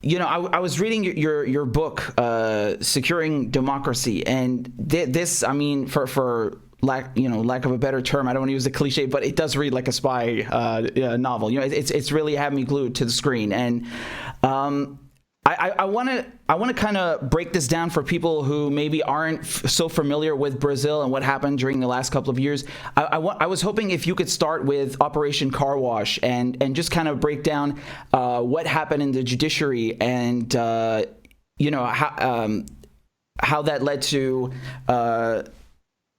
I was reading your book, Securing Democracy, and this, I mean, for lack of a better term, I don't want to use the cliche, but it does read like a spy novel. It's really had me glued to the screen, and I want to kind of break this down for people who maybe aren't so familiar with Brazil and what happened during the last couple of years. I was hoping if you could start with Operation Car Wash and just kind of break down what happened in the judiciary and how that led to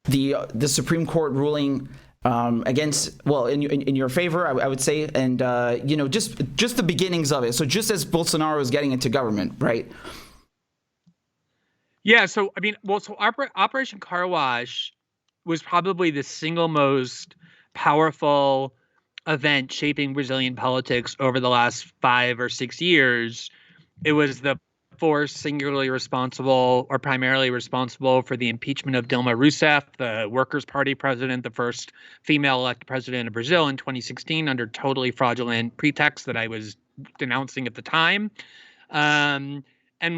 the Supreme Court ruling in your favor, I would say, and just the beginnings of it. So just as Bolsonaro was getting into government, right? Yeah. So I mean, Operation Car Wash was probably the single most powerful event shaping Brazilian politics over the last 5 or 6 years. It was the force singularly responsible or primarily responsible for the impeachment of Dilma Rousseff, the Workers' Party president, the first female elected president of Brazil in 2016 under totally fraudulent pretext that I was denouncing at the time, and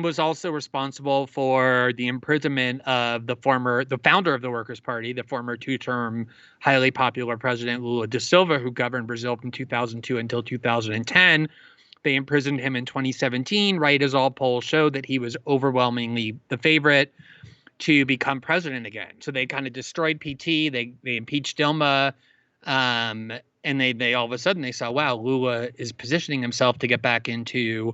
was also responsible for the imprisonment of the founder of the Workers' Party, the former two-term highly popular president Lula da Silva, who governed Brazil from 2002 until 2010. They imprisoned him in 2017, right as all polls showed that he was overwhelmingly the favorite to become president again. So they kind of destroyed PT. They impeached Dilma, and they all of a sudden they saw, wow, Lula is positioning himself to get back into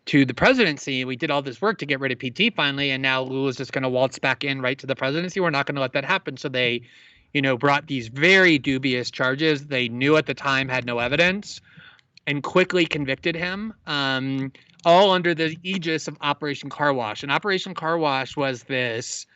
the presidency. We did all this work to get rid of PT finally, and now Lula's just going to waltz back in right to the presidency. We're not going to let that happen. So they, brought these very dubious charges they knew at the time had no evidence, and quickly convicted him, all under the aegis of Operation Car Wash. And Operation Car Wash was this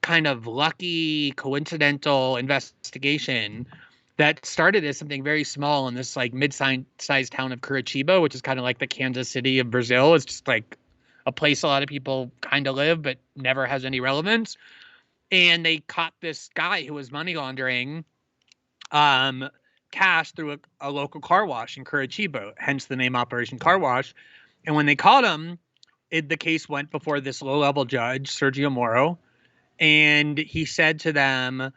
kind of lucky, coincidental investigation that started as something very small in this like mid-sized town of Curitiba, which is kind of like the Kansas City of Brazil. It's just like a place a lot of people kind of live, but never has any relevance. And they caught this guy who was money laundering cash through a local car wash in Curitiba, hence the name Operation Car Wash. And when they caught him, the case went before this low-level judge, Sergio Moro, and he said to them,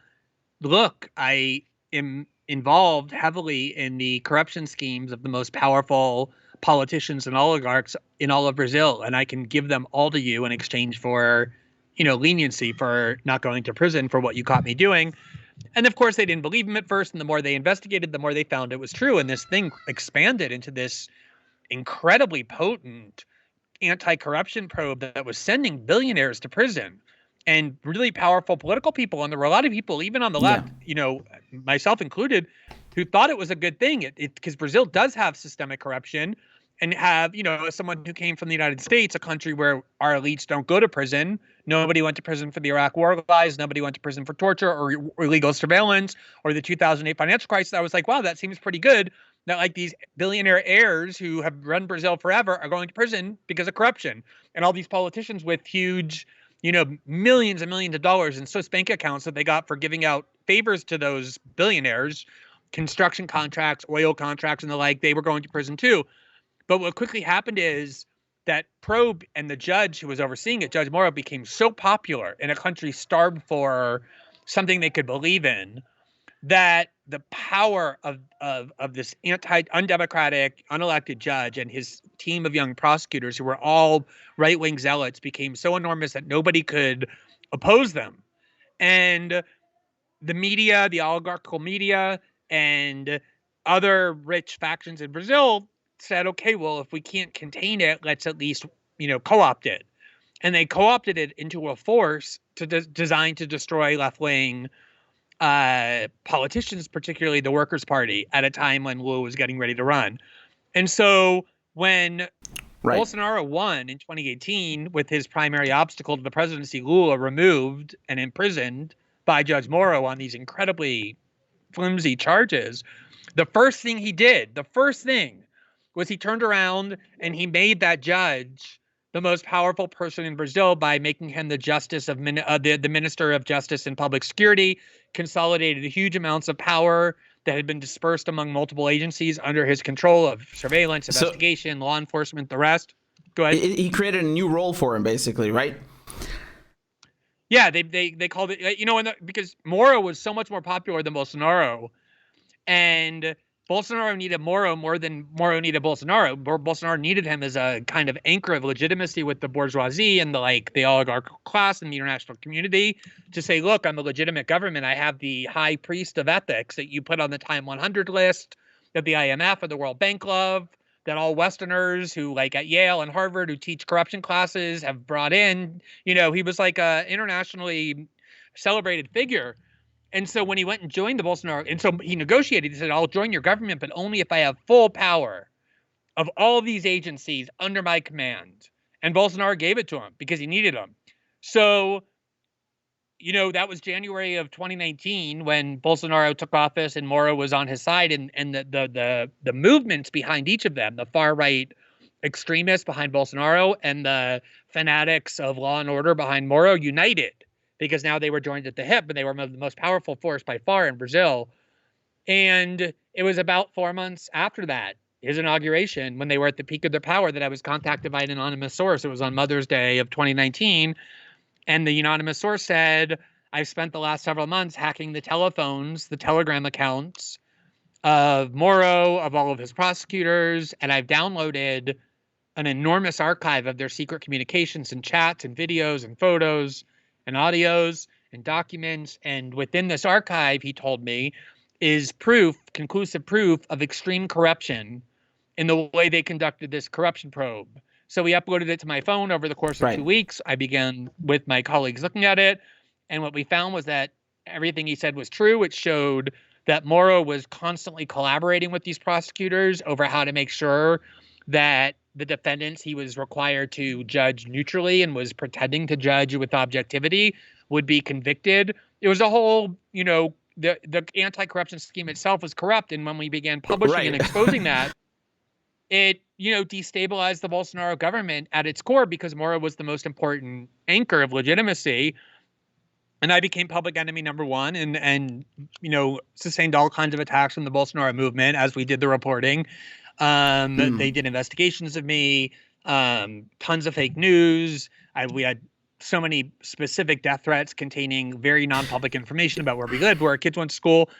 look, I am involved heavily in the corruption schemes of the most powerful politicians and oligarchs in all of Brazil, and I can give them all to you in exchange for, leniency for not going to prison for what you caught me doing. And of course, they didn't believe him at first. And the more they investigated, the more they found it was true. And this thing expanded into this incredibly potent anti-corruption probe that was sending billionaires to prison and really powerful political people. And there were a lot of people, even on the left, myself included, who thought it was a good thing. Because Brazil does have systemic corruption and have, as someone who came from the United States, a country where our elites don't go to prison. Nobody went to prison for the Iraq war lies. Nobody went to prison for torture or illegal surveillance or the 2008 financial crisis. I was like, wow, that seems pretty good. That like these billionaire heirs who have run Brazil forever are going to prison because of corruption. And all these politicians with huge, millions and millions of dollars in Swiss bank accounts that they got for giving out favors to those billionaires, construction contracts, oil contracts, and the like, they were going to prison too. But what quickly happened is that probe and the judge who was overseeing it, Judge Moro, became so popular in a country starved for something they could believe in, that the power of this undemocratic, unelected judge and his team of young prosecutors who were all right-wing zealots became so enormous that nobody could oppose them. And the media, the oligarchical media, and other rich factions in Brazil said, okay, well, if we can't contain it, let's at least, co-opt it. And they co-opted it into a force designed to destroy left-wing politicians, particularly the Workers' Party, at a time when Lula was getting ready to run. And so when Bolsonaro won in 2018 with his primary obstacle to the presidency, Lula, removed and imprisoned by Judge Moro on these incredibly flimsy charges, the first thing he did, was he turned around and he made that judge the most powerful person in Brazil by making him the the Minister of Justice and Public Security, consolidated huge amounts of power that had been dispersed among multiple agencies under his control of surveillance, investigation, law enforcement, the rest. Go ahead. He created a new role for him, basically, right? Yeah, they called it, because Moro was so much more popular than Bolsonaro, and Bolsonaro needed Moro more than Moro needed Bolsonaro. Bolsonaro needed him as a kind of anchor of legitimacy with the bourgeoisie and the oligarchical class and the international community to say, look, I'm a legitimate government. I have the high priest of ethics that you put on the Time 100 list, that the IMF or the World Bank love, that all Westerners who like at Yale and Harvard who teach corruption classes have brought in. He was like a internationally celebrated figure. And so when he went and joined the Bolsonaro, and so he negotiated, he said, I'll join your government, but only if I have full power of all these agencies under my command. And Bolsonaro gave it to him because he needed them. So, that was January of 2019 when Bolsonaro took office and Moro was on his side, and the movements behind each of them, the far right extremists behind Bolsonaro and the fanatics of law and order behind Moro, united. Because now they were joined at the hip, and they were the most powerful force by far in Brazil. And it was about 4 months after that, his inauguration, when they were at the peak of their power, that I was contacted by an anonymous source. It was on Mother's Day of 2019. And the anonymous source said, I've spent the last several months hacking the telephones, the Telegram accounts of Moro, of all of his prosecutors, and I've downloaded an enormous archive of their secret communications and chats and videos and photos and audios and documents. And within this archive, he told me, is conclusive proof of extreme corruption in the way they conducted this corruption probe. So we uploaded it to my phone over the course of 2 weeks. I began with my colleagues looking at it. And what we found was that everything he said was true. It showed that Moro was constantly collaborating with these prosecutors over how to make sure that the defendants he was required to judge neutrally and was pretending to judge with objectivity would be convicted. It was a whole, the anti-corruption scheme itself was corrupt. And when we began publishing and exposing that, it, destabilized the Bolsonaro government at its core, because Moro was the most important anchor of legitimacy. And I became public enemy number one and sustained all kinds of attacks from the Bolsonaro movement as we did the reporting. They did investigations of me, tons of fake news. We had so many specific death threats containing very non-public information about where we lived, where our kids went to school.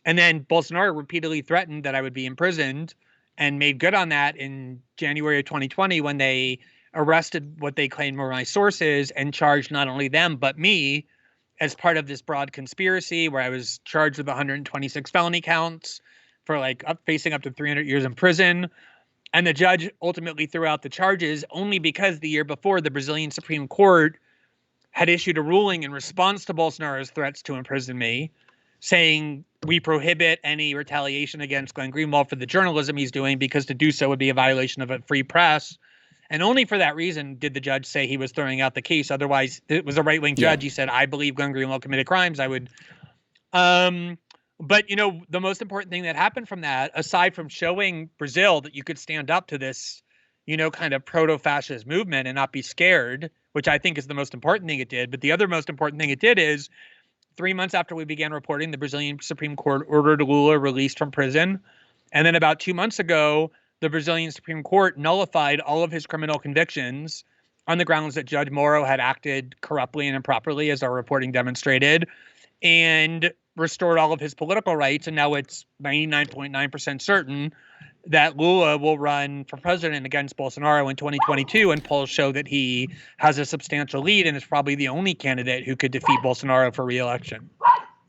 And then Bolsonaro repeatedly threatened that I would be imprisoned, and made good on that in January of 2020 when they arrested what they claimed were my sources and charged not only them, but me as part of this broad conspiracy where I was charged with 126 felony counts for facing up to 300 years in prison. And the judge ultimately threw out the charges only because the year before the Brazilian Supreme Court had issued a ruling in response to Bolsonaro's threats to imprison me, saying we prohibit any retaliation against Glenn Greenwald for the journalism he's doing, because to do so would be a violation of a free press. And only for that reason did the judge say he was throwing out the case. Otherwise, it was a right-wing judge. He said, I believe Glenn Greenwald committed crimes. I would. But, the most important thing that happened from that, aside from showing Brazil that you could stand up to this, kind of proto-fascist movement and not be scared, which I think is the most important thing it did. But the other most important thing it did is 3 months after we began reporting, the Brazilian Supreme Court ordered Lula released from prison. And then about 2 months ago, the Brazilian Supreme Court nullified all of his criminal convictions on the grounds that Judge Moro had acted corruptly and improperly, as our reporting demonstrated, and restored all of his political rights. And now it's 99.9% certain that Lula will run for president against Bolsonaro in 2022, and polls show that he has a substantial lead and is probably the only candidate who could defeat Bolsonaro for re-election.